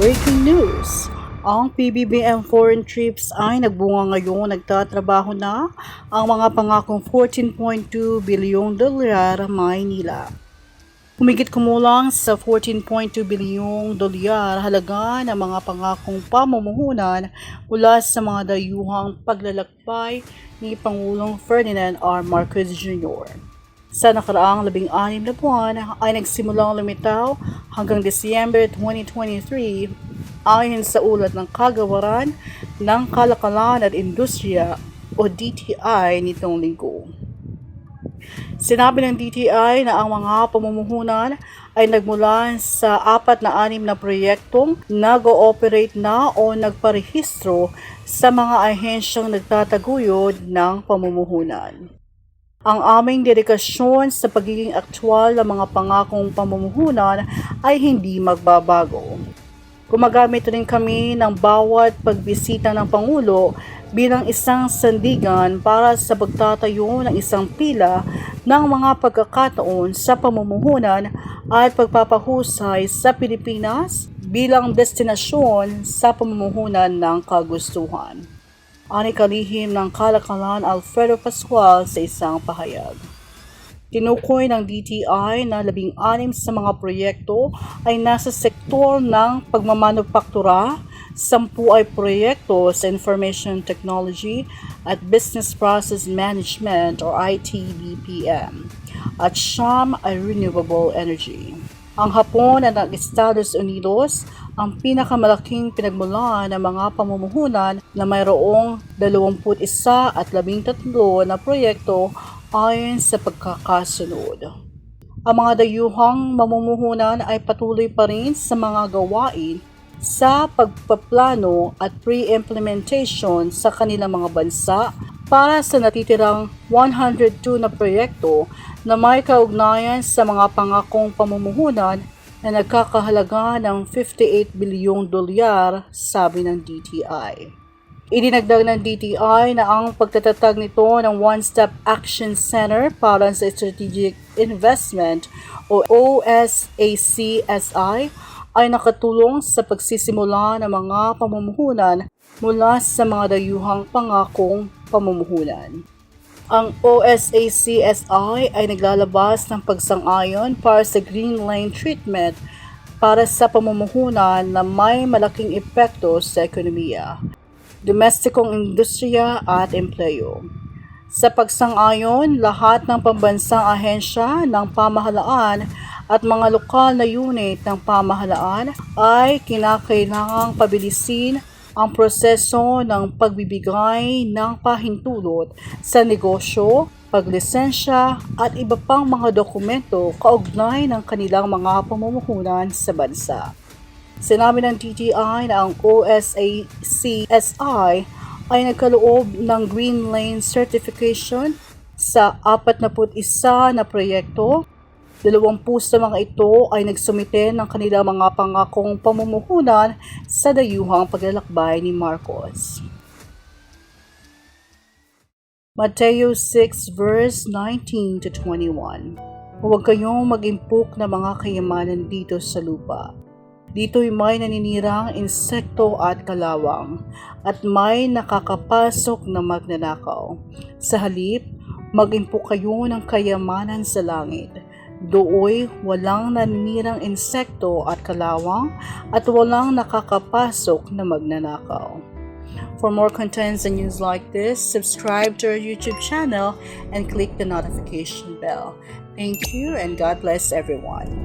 Breaking news! Ang PBBM foreign trips ay nagbunga ngayon. Nagtatrabaho na ang mga pangakong 14.2 bilyong dolyar Maynila. Humigit kumulang sa 14.2 bilyong dolyar halaga ng mga pangakong pamumuhunan mula sa mga dayuhang paglalakbay ni Pangulong Ferdinand R. Marcos Jr. Sa nakaraang 16 na buwan ay nagsimulang lumitaw hanggang December 2023 ayon sa ulat ng Kagawaran ng Kalakalan at Industriya o DTI nitong linggo. Sinabi ng DTI na ang mga pamumuhunan ay nagmula sa 4 na 6 na proyektong nag-ooperate na o nagparehistro sa mga ahensyang nagtataguyod ng pamumuhunan. Ang aming dedikasyon sa pagiging aktwal ng mga pangakong pamumuhunan ay hindi magbabago. Gumagamit rin kami ng bawat pagbisita ng Pangulo bilang isang sandigan para sa pagtatayo ng isang pila ng mga pagkakataon sa pamumuhunan at pagpapahusay sa Pilipinas bilang destinasyon sa pamumuhunan ng kagustuhan. Ani kalihim ng Kalakalan Alfredo Pascual sa isang pahayag. Tinukoy ng DTI na 16 sa mga proyekto ay nasa sektor ng pagmamanufaktura, 10 ay proyekto sa Information Technology at Business Process Management o IT/BPM at 9 ay Renewable Energy. Ang Hapon at ang Estados Unidos ang pinakamalaking pinagmulan ng mga pamumuhunan na mayroong 21 at 13 na proyekto ayon sa pagkakasunod. Ang mga dayuhang mamumuhunan ay patuloy pa rin sa mga gawain sa pagpaplano at pre-implementation sa kanilang mga bansa para sa natitirang 102 na proyekto na may kaugnayan sa mga pangakong pamumuhunan na nagkakahalaga ng 58 bilyong dolyar, sabi ng DTI. Idinagdag ng DTI na ang pagtatatag nito ng One-Stop Action Center para sa Strategic Investment o OSACSI ay nakatulong sa pagsisimula ng mga pamumuhunan mula sa mga dayuhang pangakong pamumuhunan. Ang OSACSI ay naglalabas ng pagsang-ayon para sa Green Lane Treatment para sa pamumuhunan na may malaking epekto sa ekonomiya, domestikong industriya at empleyo. Sa pagsang-ayon, lahat ng pambansang ahensya ng pamahalaan at mga lokal na unit ng pamahalaan ay kinakailangang pabilisin ang proseso ng pagbibigay ng pahintulot sa negosyo, paglisensya at iba pang mga dokumento kaugnay ng kanilang mga pamumuhunan sa bansa. Sinabi ng DTI na ang OSACSI ay nagkaloob ng Green Lane Certification sa 41 na proyekto. 20 sa mga ito ay nagsumite ng kanilang mga pangakong pamumuhunan sa dayuhang paglalakbay ni Marcos. Mateo 6 verse 19 to 21. Huwag kayong mag-impok na mga kayamanan dito sa lupa. Dito'y may naninirang insekto at kalawang, at may nakakapasok na magnanakaw. Sa halip, mag-impok kayo ng kayamanan sa langit. Dooy walang naninirang insekto at kalawang at walang nakakapasok na magnanakaw. For more contents and news like this, subscribe to our YouTube channel and click the notification bell. Thank you and God bless everyone.